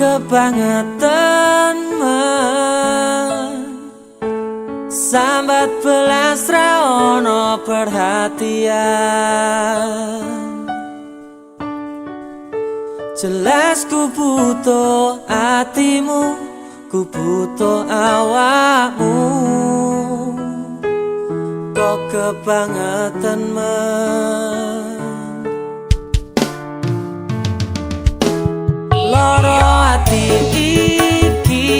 kebangetan sambat belas ra ono perhatian. Jelas ku butuh hatimu, ku butuh awakmu. Kok kebangetan loro hati iki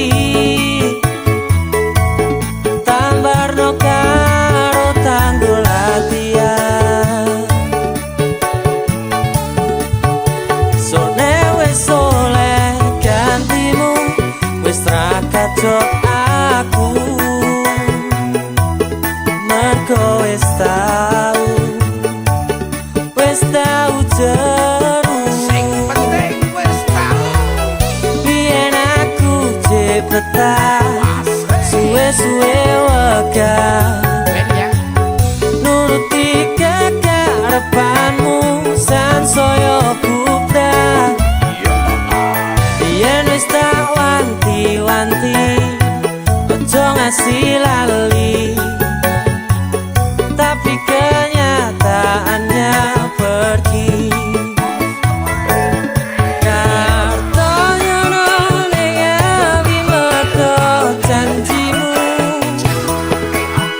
tambarno karo tanggul latihan. Sone wis oleh gantimu, wis ra kacok aku. Mergo wis tau jeru. Sing penting wis tau. Biyen aku cepetan, suwe-suwe wegah nuruti kekarepanmu sansaya bubrah. Biyen wis tak wanti-wanti ojo ngasih lali, tapi kenyataannya pergi. Kartonya ning awi metu janjimu,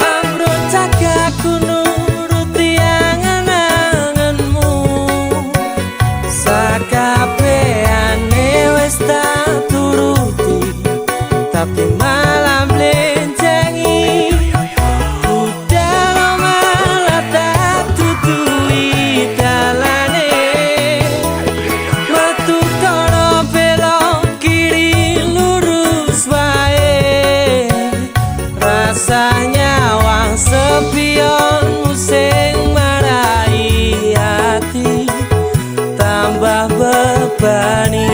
ambruk cagaku nuruti angen-angenmu. Sakabehane wis tak turuti, tapi malam blenjengi. Rasanya wang sepionmu sing marai hati tambah bebani.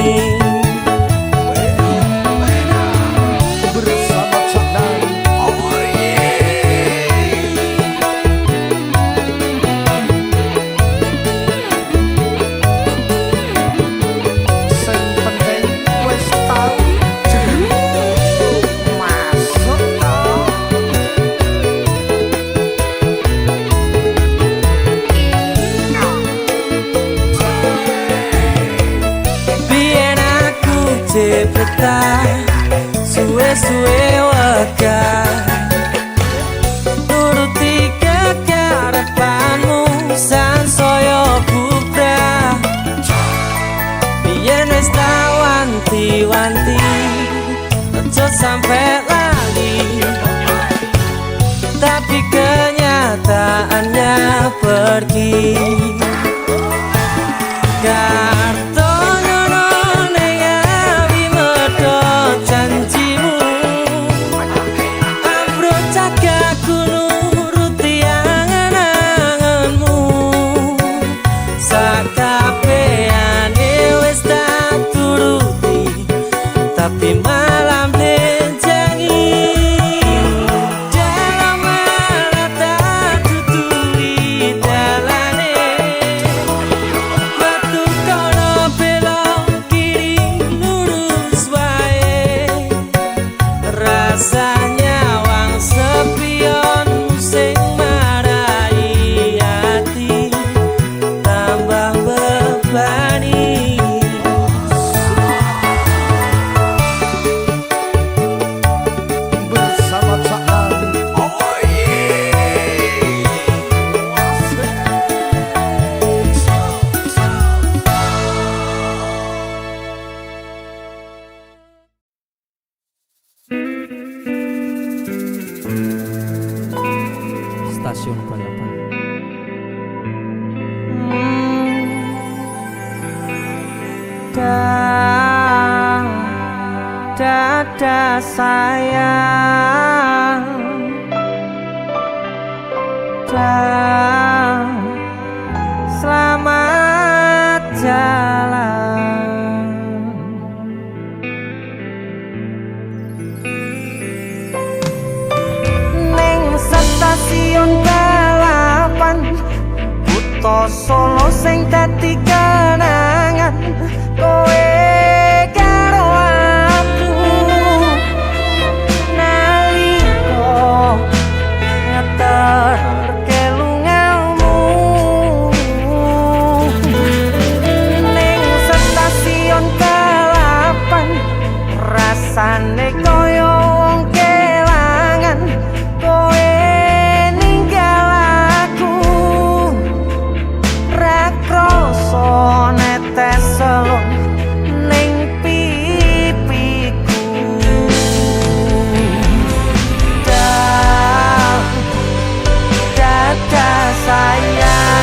Cepetan, suwe-suwe wegah nuruti kekarepanmu sansaya bubrah. Biyen wis tak wanti-wanti ojo sampe lali, tapi kenyataannya pergi. Tapi malam blenjengi dalam rata tuturi dalane. Batu kono belok kiri lurus wae. Rasanya wang sepionmu sing marai hati tambah bebani. Stasiun balapan. Dada sayang, selamat jalan. Ning stasiun balapan, kutha Solo sing dadi kenangan kowe karo rasane koyo wong kelangan kowe ninggal aku ra kroso netes selung ning pipiku dadah sayang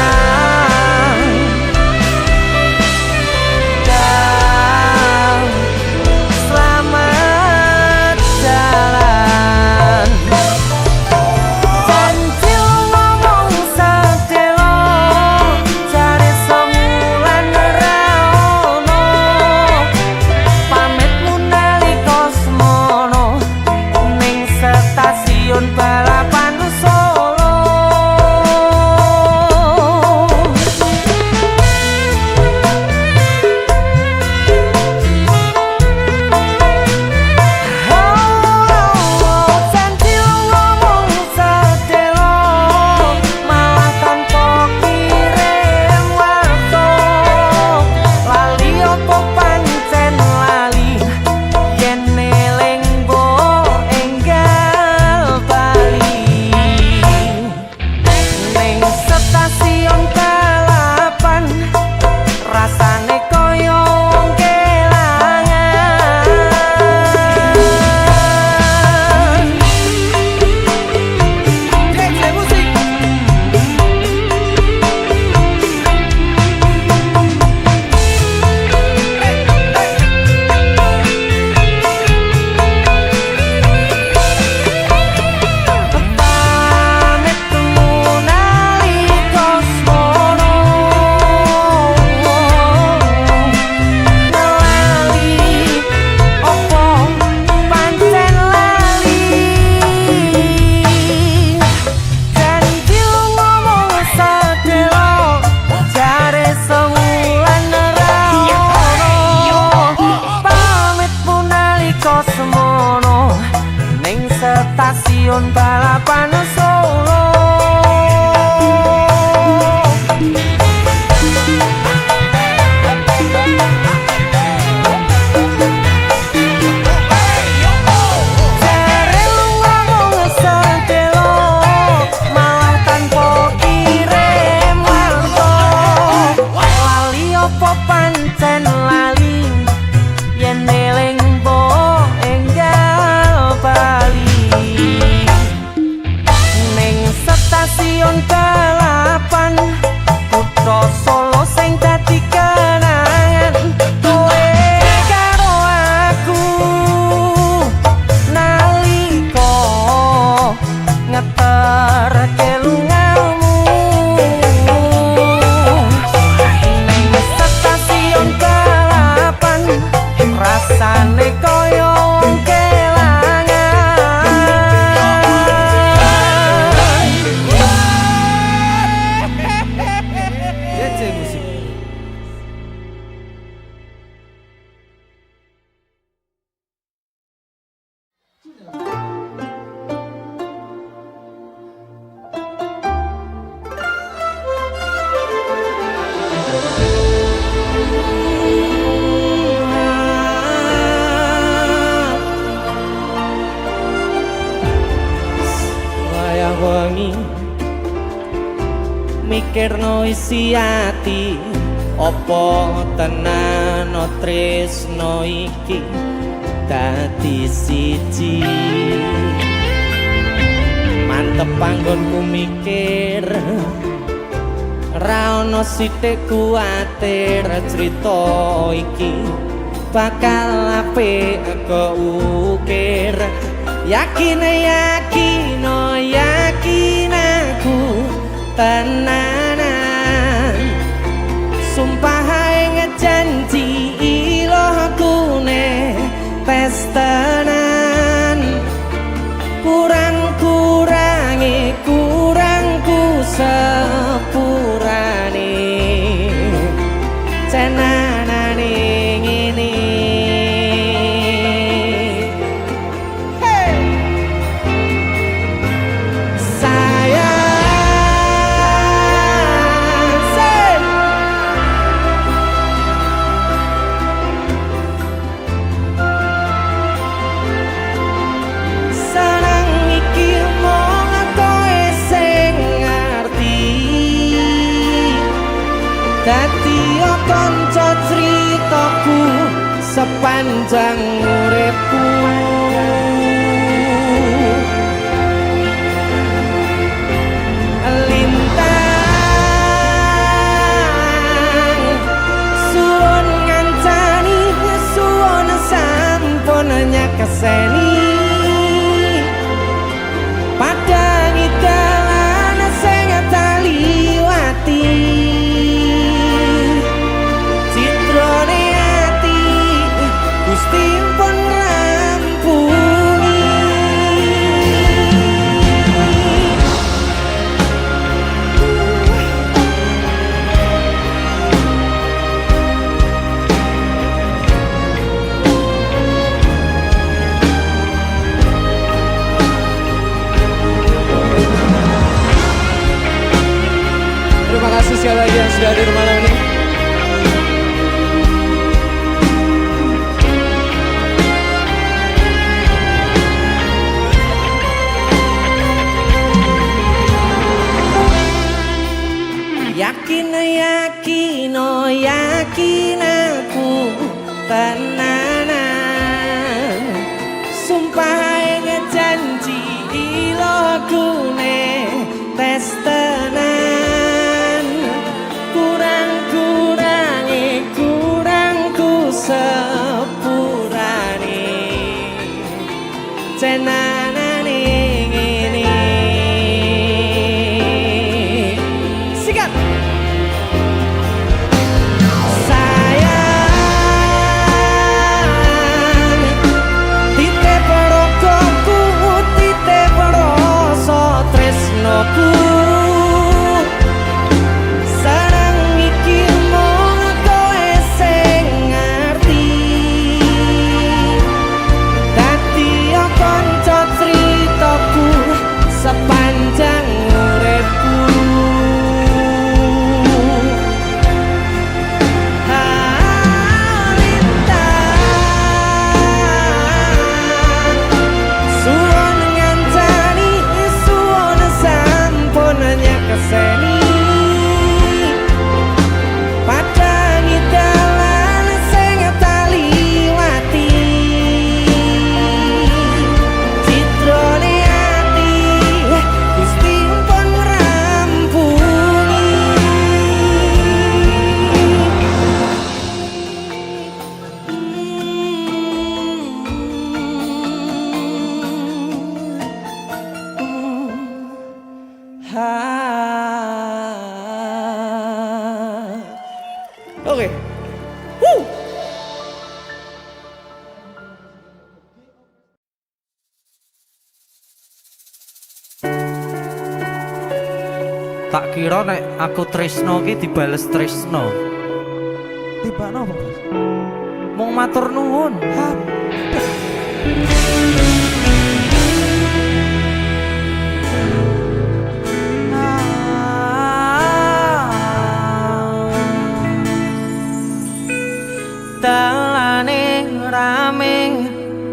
selamat jalan janji ngomong sedelo cari semulan ra ono pamitmu nalika semono ning stasiun balapan Solo janji ngomong sedelo malah tanpa kirim warta lali opo pancen lali yen eling mbok enggal bali ning stasiun balapan rasane koyo wong kelangan musik pamitmu nalika semono lali opo pancen lali janji ngomong sedelo jare semulan ra ono pamitmu nalika semono ning stasiun balapan Solo jare lu ngomong sedelo malah tanpa kirim warta lali opo pancen lali yen eling mbok enggal bali ning stasiun balapan kutha Solo sing dadi kenangan kowe karo aku nalika ngeterke lungamu ning stasiun balapan rasane koyo wong kelangan musik wayah wengi mikirno isi ati opo tenan tresno iki dadi siji mantep panggonku mikir ra ono sithik kuwatir crita iki bakal apik keukir yakin aku tenanan sumpah ae ngejanji ilohku ne pestenan kurangku sepurane cenanane ngene kanca critaku sepanjang uripku. Lintang suwon ngancani suwon sampun nyekeseni padangi dalan sing taliwati citrane ati Gusti pun rampuni. Terima kasih sekali lagi yang sudah hadir malam ini. Yakin yakin oh yakin aku tenanan sumpah ngejanji ilokune tes tenan kurangku sepurane cenanane ngene sikat sayang titip rokoku titip rasa tresnoku sareng iki mung kowe sing ngerti dadi kanca critaku sepanjang uripku. Suwon ngancani suwon sampun nyekeseni padangi dalan sing taliwati citrane ati Gusti pun rampuni. Oke. Woo. Tak kira nek aku tresno ki dibales tresno. Tibane apa, Bos? Mung matur nuwun. Dalane rame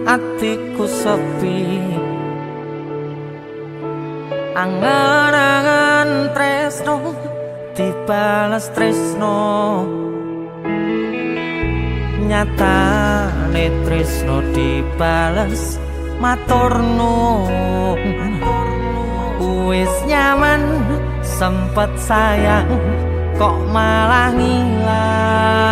atiku sepi angan-angan tresno dibales tresno nyatane tresno dibales matur nuwun wis nyaman sempet sayang kok malah ngilang.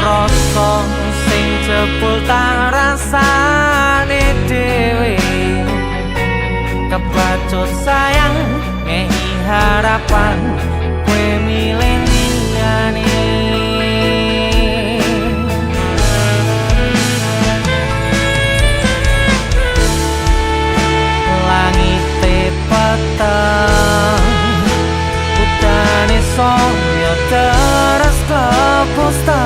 Rasa sing jebul tak rasane dhewe kebacut sayang ngehi harapan kowe milih liyane langite peteng utane soyo terus kepusta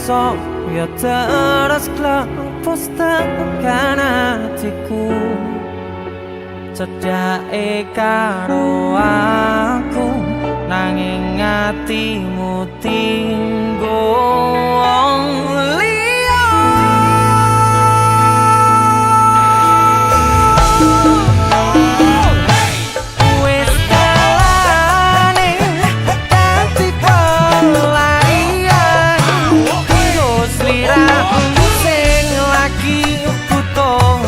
saya terus klepos tekan hatiku cedake karo aku nanging atimu tinggo wong liya wis dalane ganti pelarian kanggo sliramu sing lagi butuh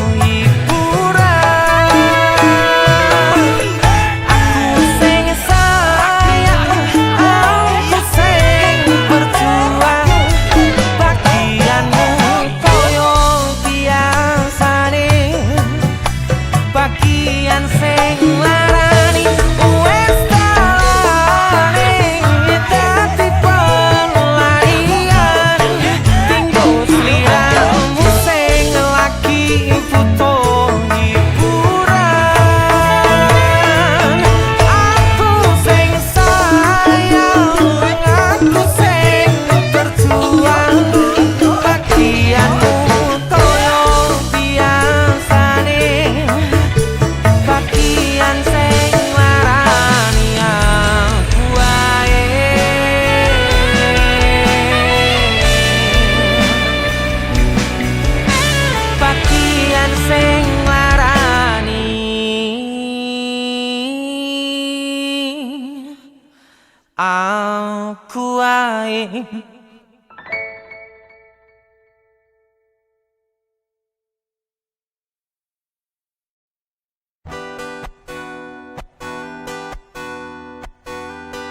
aku ae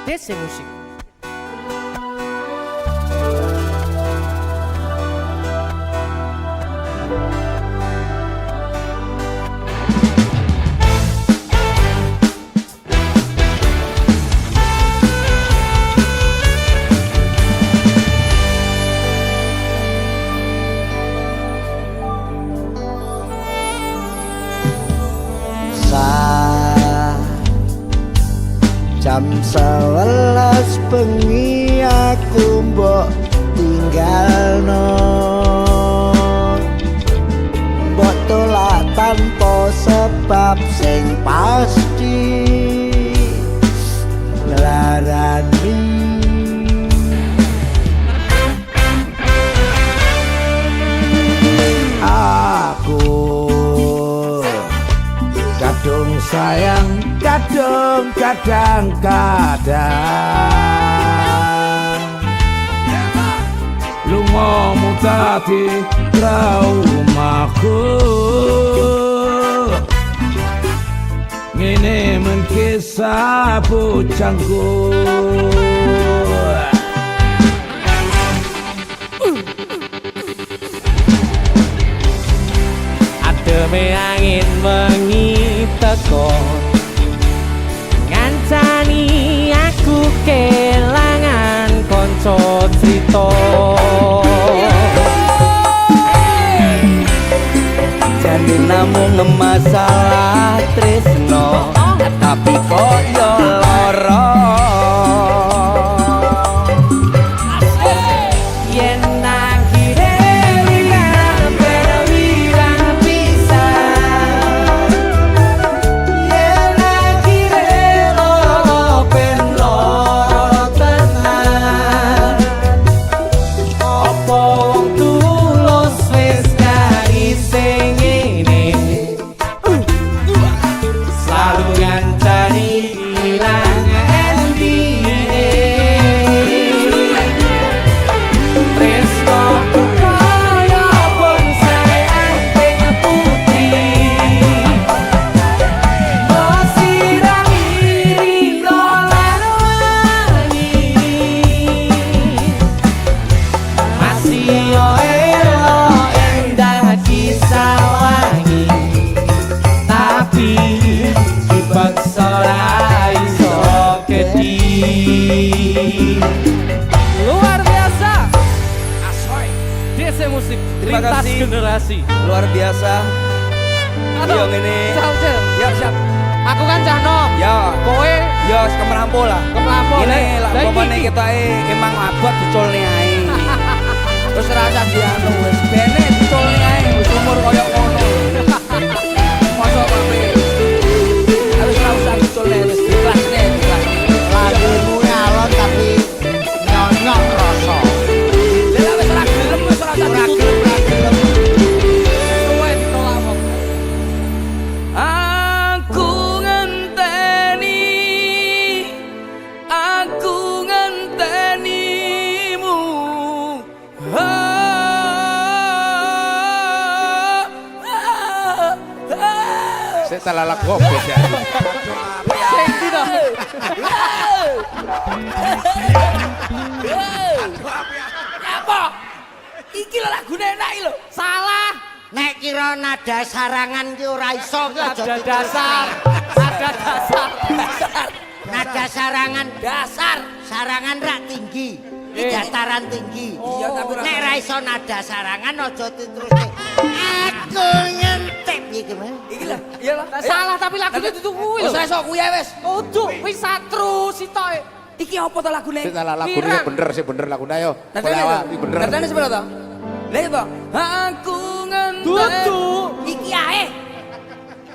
DC Musik. Jam 11 bengi aku mbok tinggalno mbok tolak tanpa sebab sing pasti nglarani aku kadung sayang kadung kadang-kadang lungamu dadi traumaku ngene men kisah bujangku ademe angin wengi teko ngancani aku kelangan konco crito jadi namung masalah tresno tapi kok yo lara yen akhire wirang berwirang pisan yen akhire loro ben loro tenan opo wong tulus wis kari sing ngene selalu ngancani ilang endine tresno kaya bonsai anting putih mosirang iri dolan wangi masih yo elo endah kisah wangi tapi dipaksa ra iso kedi luar biasa Asoy DC Musik Terima lintas kasih. generasi luar biasa yo ngene Salcel ya siap aku kan Cahnom ya kowe yo kemerampol lah Kemerampol, ini eh. lah Lah pemane iki. kita emang abot diculne ae Wis ora usah dianu wis bene ditolne ae wis umur koyo ngono. Mosok kowe. Wis ora usah ditolne wis ikhlasne ikhlas. Lagumu alon tapi nyonyok rasa. Lah wis ora gelem wis ora usah ditutup. Kowe ditolak kok. Aku ngenteni ngentenimu. Saya salah lagu apa ya? Sing ndi to? Apa? Iki lho lagune enak iki lho. Salah. Nek kira nada sarangan ki ora iso ki aja Ada dituruti. dasar. Ada dasar. Nada sarangan Dasar. sarangan rak tinggi. Iki dataran tinggi. Iya tapi Nek ra iso nada sarangan aja diteruske. Aku ngentek iki men. iki lho. Iya lah. Salah tapi lagune dudu kuwi Wis lho. iso kuwi wis. Kudu wis satru sitoke. Iki apa to lagune? Saya salah lagu Pirang. sih bener lagu ayo. Nadane Bola to? bener. Nadane sepeda to? Lah itu. Aku ngenteni. Dudu. Iki ae.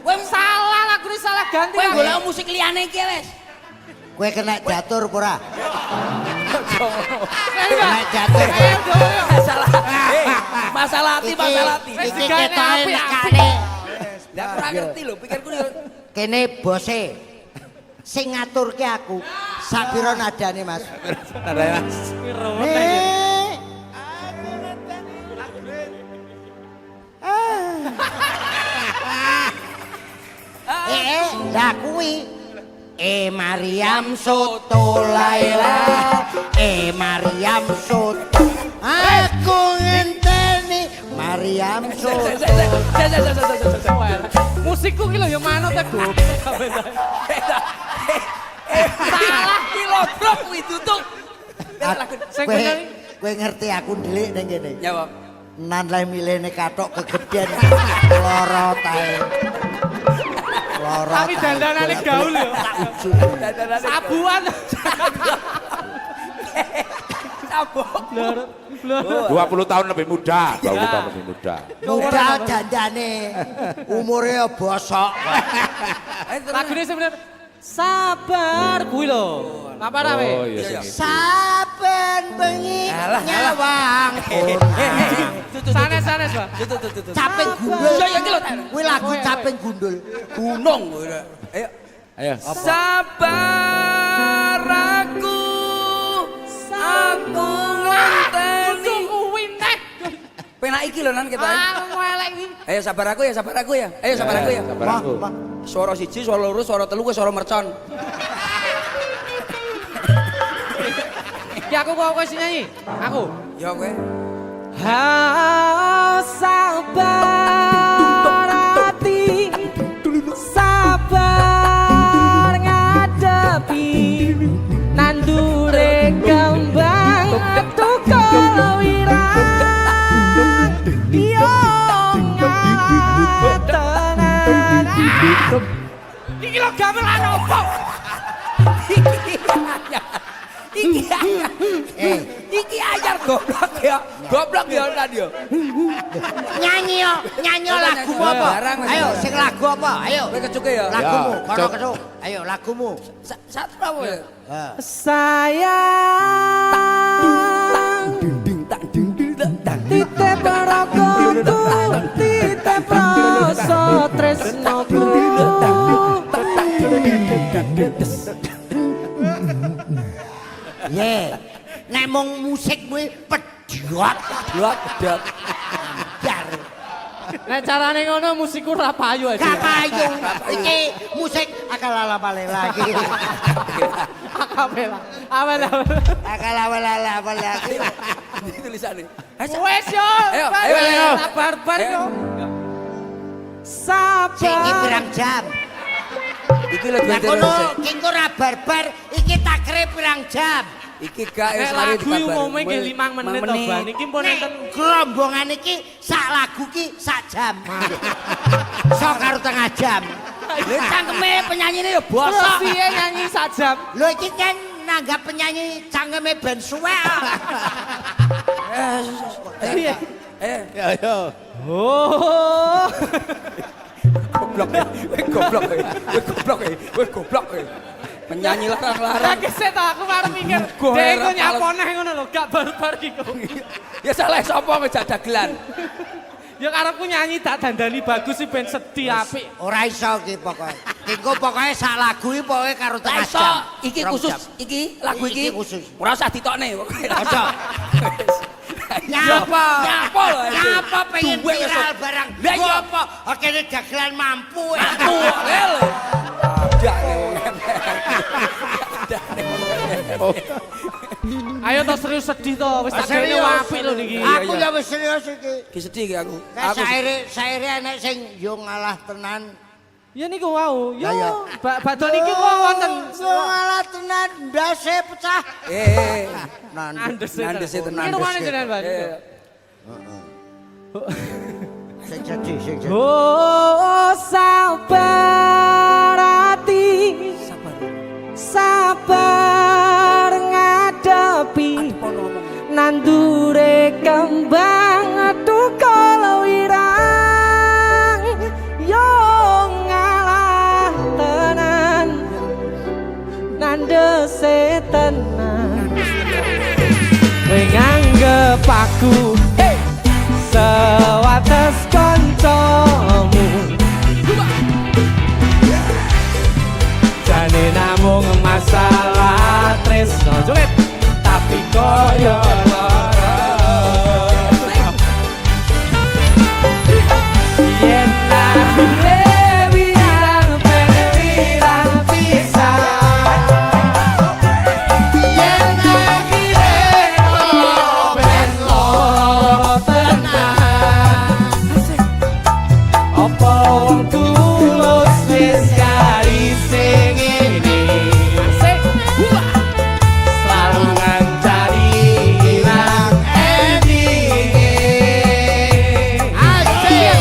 Kowe salah lagune salah ganti. Kowe golek musik liyane iki wis. Kowe kena jatur apa ora? Kena Kena jatur. Masalah. Masalah hati, masalah hati. Wis Iki digane ketoke apik, nekane. Lah ora ngerti lho, pikirku yo Kene bose sing ngaturke aku. Sapira nadane, Mas? Lah kuwi Mariam soto Laila Mariam soto aku ngenteni Mariam soto Musikku ki lho ya manut ta goblok. salah kilodrop kuwi tutuk. Sing kowe bener kowe ngerti aku ndelik ning kene Ya, Pak. nan le milene katok kegeden lara tae lara tapi dandanane gaul ya. Sabuan. Sabok. 20 tahun lebih muda. 20 tahun lebih muda. muda dandane umure ya bosok Lagune sing bener sabar kuwi lho. Apa ra we? Oh iya. saben bengi Alah, nyawang Sanes-sanes, Pak. caping gundul Iya, iya, iki lho. kuwi lagu caping gundul Gunung. Ayo. Ayo. Sabar aku ngenteni. Kuwi nek. Penak iki lho nan kita. Elek iki. Ayo sabar aku ya, sabar aku ya. Ayo sabar aku ya. Sabar aku. Suara siji, suara loro, suara telu, suara mercon. Ya aku kok sing nyanyi. Aku. Ya kowe. Sabar hati, sabar ngadepi nandure kembang tukul wirang biong tenang. Iki lho gamelan opo? Iki anyar goblok ya. Goblok ya nan yo. nyanyi lagu apa Barang, Mas. ayo sing lagu apa ayo Kowe kecuke ya. lagumu Ya, kono cok. kecuk ayo lagumu Satu apa ya? Sayang titip ragoku titip rasa tresnoku ye nek mung musik kuwi pedhot Blok dot. jar nek carane ngono musikku ora payu aja gak payu iki musik akal-ala lagi akapela awal akal-ala lagi Ini tulisannya. wes yo Ayo, ayo. sabar bar yo sing iki sabar pirang jam Iki lho lah dua kono ki ora barbar iki takre pirang jam Iki gak nek wis mari lagu umumnya ke 5 menit to ban iki pun nek enten gerombongan iki sak lagu ki sak jam sok karo tengah jam Lha cangkeme penyanyine ya bosok bosok. piye nyanyi sak jam lho iki kan nanggap penyanyi cangkeme ben suwek Ayo. Oh. Goblok. Penyanyi larang-larang. Lah keset aku arep mikir. Gue Dek iku heran nyaponeh ngono lho, gak barbar iku. Ya salah sapa ngejak dagelan. Ya karepku nyanyi tak dandani bagus sih ben sedih apik. Ora iso ki pokoke. Engko pokoke sak lagu iki pokoke karo tengah Iso, jam. iki Rong khusus, jam. iki lagu iki Iki khusus. ora usah ditokne pokoke. Ojo. Nyapa? Nyapa lho. Nyapa pengen Duwe wis. viral barang. Lah iya. Apa? Akhirnya dagelan mampu. Aku lho. Ada wong Ayo to serius sedih to, wis tak kene apik lho niki. Aku ya wis serius iki. Ki sedih ki aku. Kayak saire enek sing yo ngalah tenan. Ya niku wau. Yo, Lah ya. badhe niki wonten. Yo ngalah tenan ndase pecah. Andese tenan. Iki rumane jenengan, Pak. Sing jadi sing jadi. Oh sabar hati, sabar ngadepi nandure kembang tukul wirang yo ngalah tenan nandese tenan kowe nganggep aku sewates kancamu jane namung masalah tresno joget tapi koyo lara yen aku lewiran pengen bisa yen aku ben lo tenan apa wong tulus wis kari sing ngene asik selalu ngancani ilang endinge asik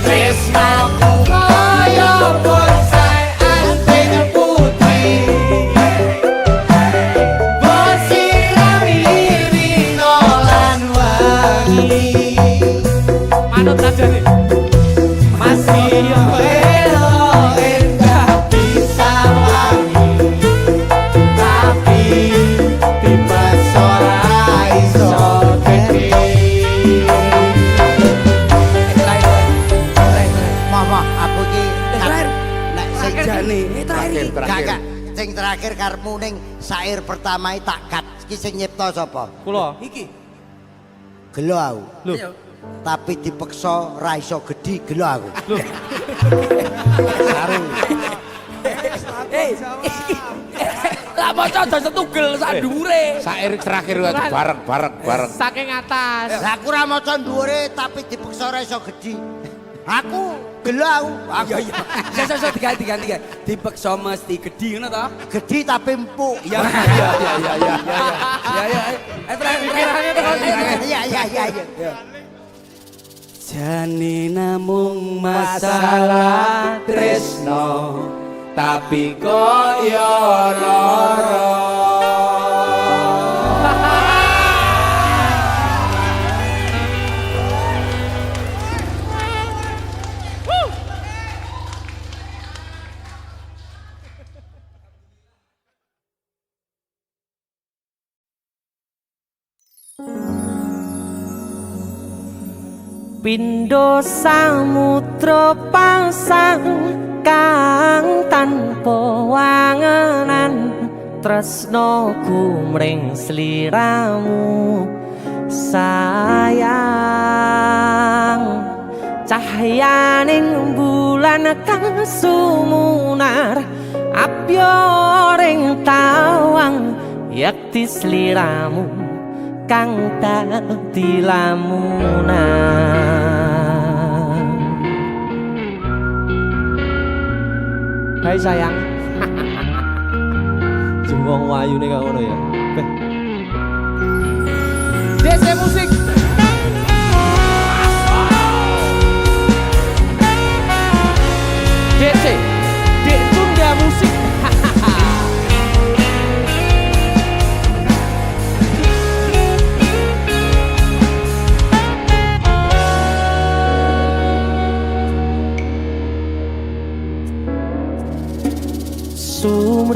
tresnaku kaya bonsai anting putih bosirami rino lan wangi manut nadane masih elo enggak bisa wangi tapi tiba ora iso gede Mama, aku iki Terakhir. nek sing jane Terakhir. Kakak, sing terakhir karepmu ning syair pertama iki tak kat. Iki sing nyipta sapa? kula Iki. Gelo aku. lho Tapi dipeksa ra iso gedhi gelo aku. Saru. Lah maca aja setugel sak dhuwure. Sair terakhir bareng. saking atas Lah aku ra maca dhuwure tapi dipeksa ra iso gedhi. Aku gelo aku. Iya. Sesa diganti. Dipeksa mesti gedhi ngono to? Gedhi tapi empuk. Iya. pikirannya terus Iya. Jane namung masalah tresno tapi koyo lara. Pindho samudra pasang kang tanpa wangenan tresno kumring sliramu sayang cahyaning bulan kang sumunar apyoring tawang yakti sliramu kang dadi lamunan hai sayang sing wong wayune kok ngono ya DC musik DC Dek Tunda Musik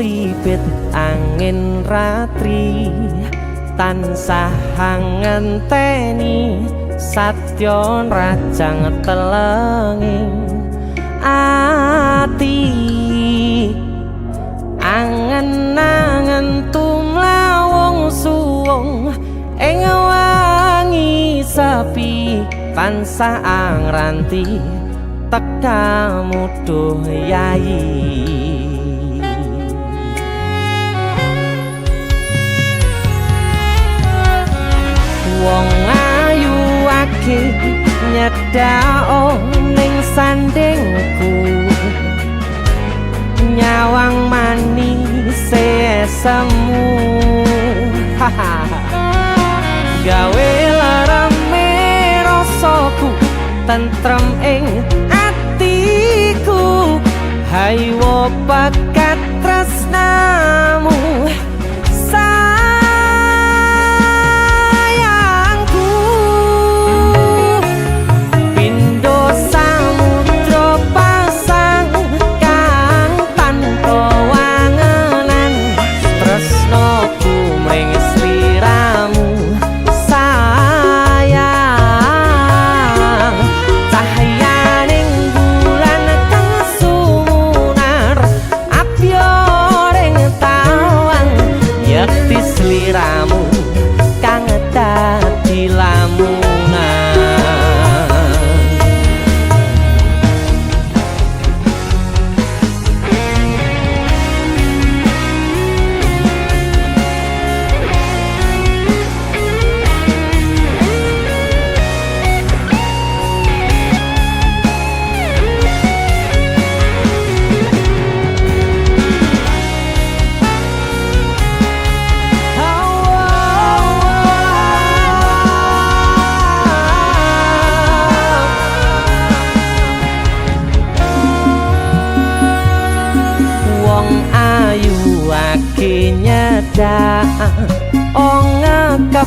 polipit angin ratri tansah ngenteni satyon rajang telenging ati angen-angen tumlawung suwung ing wangi sepi tansah angranti tekamu duh yayi wong ayu ake nyedhao ning sandingku nyawang manis semu gawe larame rasaku tentrem ing atiku haywo pakat tresnamu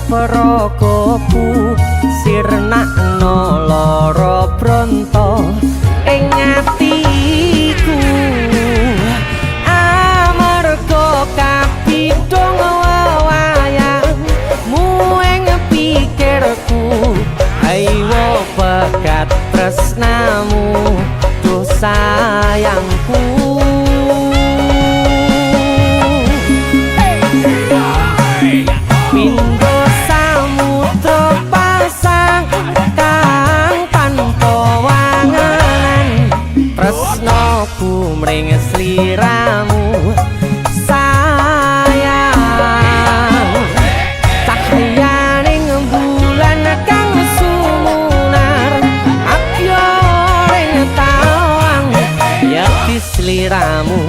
Prokopu sirnakno lara bronto ing atiku amarga kapidhong wayangmu ing pikirku haywo pekat tresnamu duh sayangku mring sliramu sayang cahyaning bulan kang sumunar apyoring tawang yakti sliramu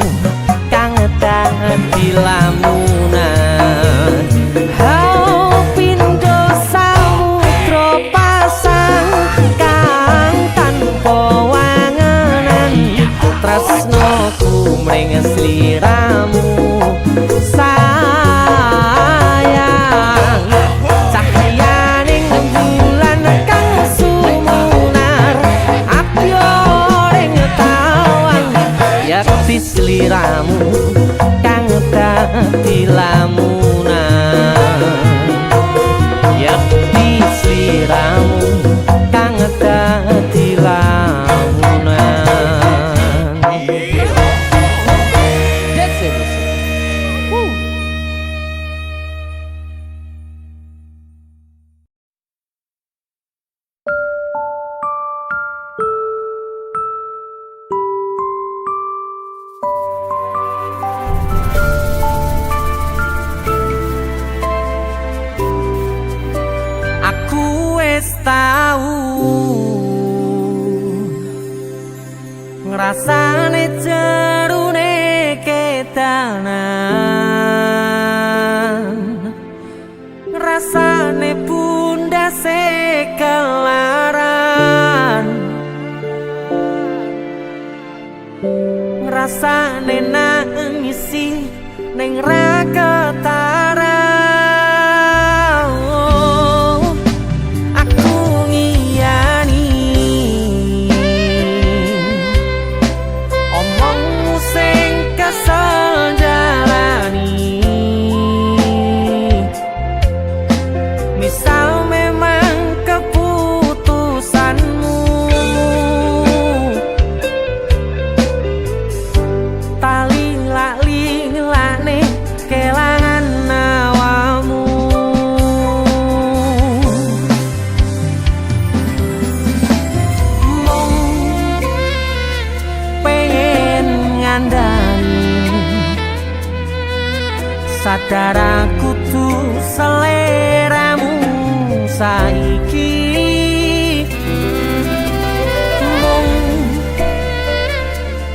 kang dadi lamunan hau pindho samudra pasang kang tanpa tresnoku mring sliramu sayang cahyaning bulan kang sumunar apyoring tawang yakti sliramu kang dadi lamunan yakti sliramu kang dadi lamunan. Ngrasane jerune kedanan ngrasane pundase kelaran ngrasane nangisi ning ra ketara kesel sadar aku tuh seleramu saiki mung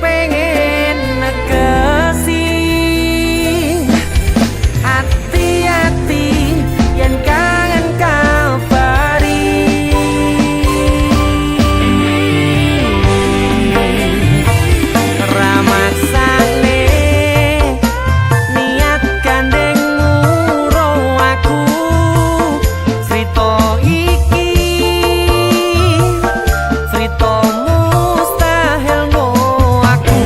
pengen negesi hati-hati yen kangen kabari ramaksane niat gandeng muro aku cerita iki cerita mustahil ngo aku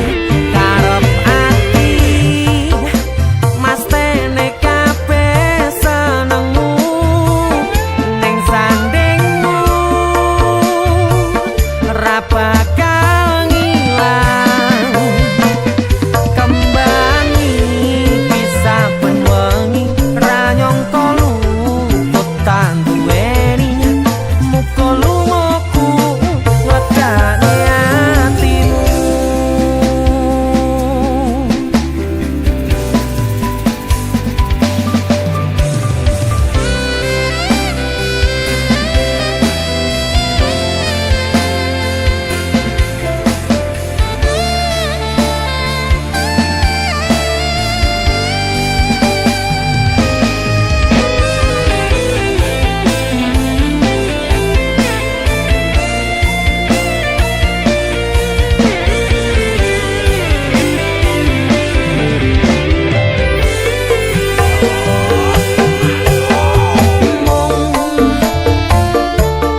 karep ati mas tene kabeh senengmu ning sandingmu ra bakal ngilang kembali bisa benwangi ra nyangka luput tan duweni muga lungaku wedane atimu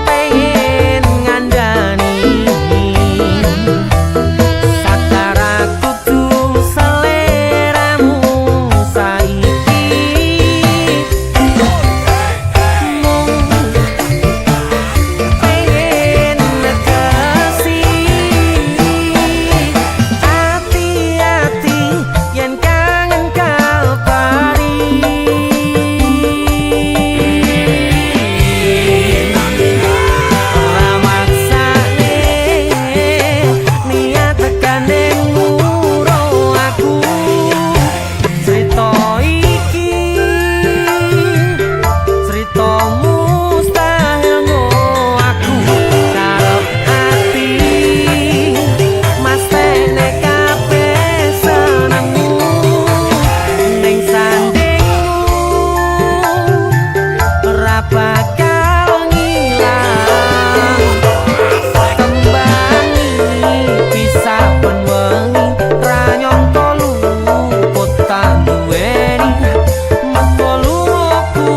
pengen ngandani sadar aku tuh seleramu saiki mung pengen negesi hati-hati yen kangen kabari ramaksane niat gandeng muro aku cerita iki cerita mustahil ngo aku karep ati mas tene kabeh senengmu ning sandingmu ra bakal ngilang kembali bisa benwangi ra nyangka luput tan duweni muga lungaku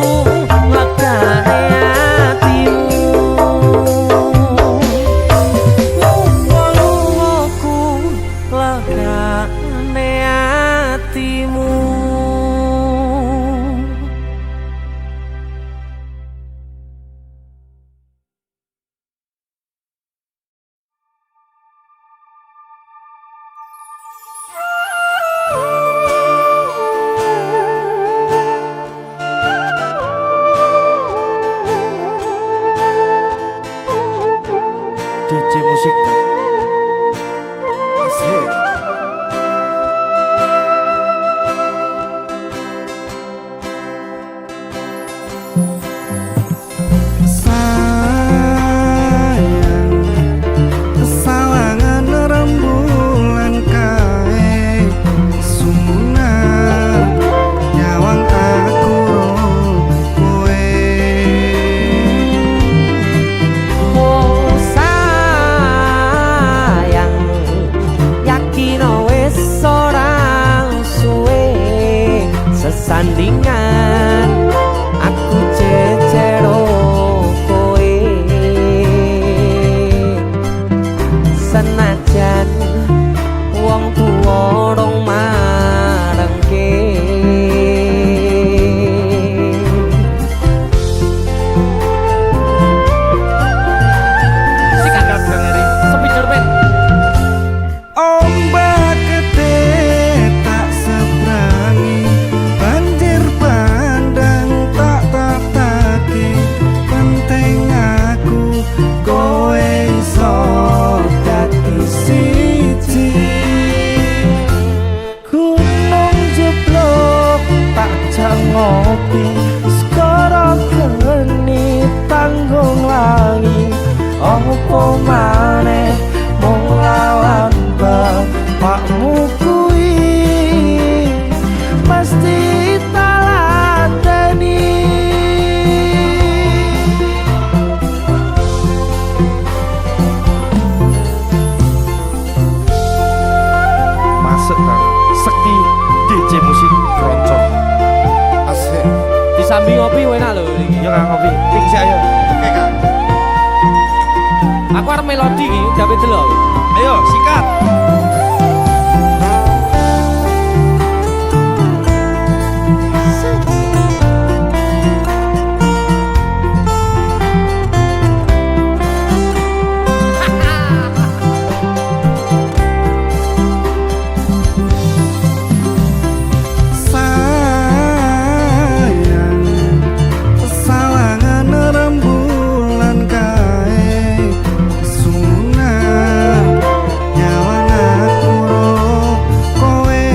wedane atimu muga lungaku wedane atimu. DJ musik asik. Sayang sawangan rembulan kae sumunan nyawang aku ro kowe Oh sayang yakin wis ora suwe sesandingan aku cecero kowe senajan wong tuwa rong marengke Sikandar Brangeri Speeder Band ombak gede tak seberangi banjir nggak ngopi. Ping sih ayo. Oke Kak. Aku arep melodi iki, jabe delok. Ayo sikat. Sayang sawangan rembulan kae sunah nyawang aku ro kowe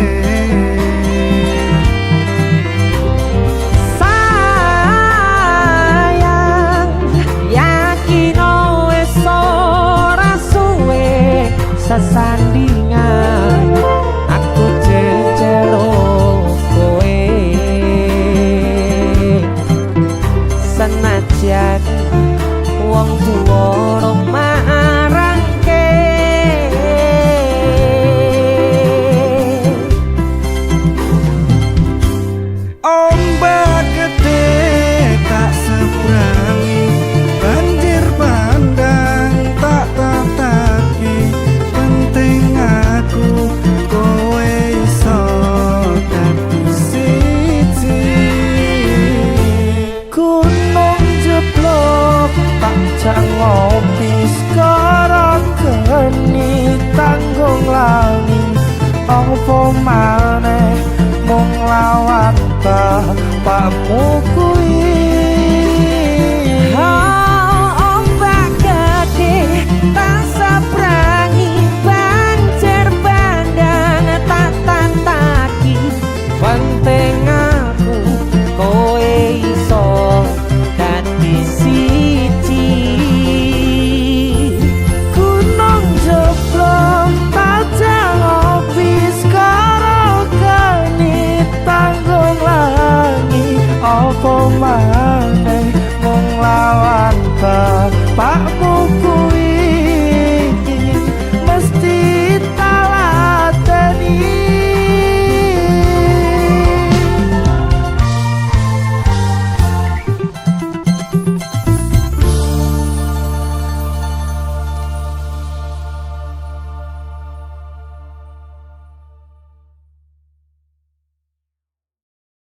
sayang yakin wis ora suwe sesandingan aku jejero kowe senajan wong tuwa rong marangke ombak gede tak seberangi banjir bandang tak tataki penting aku kowe iso dadi siji gunung jeblok tak jangopi sekarang geni tanggung lali apa maneh mung lawan bapakmu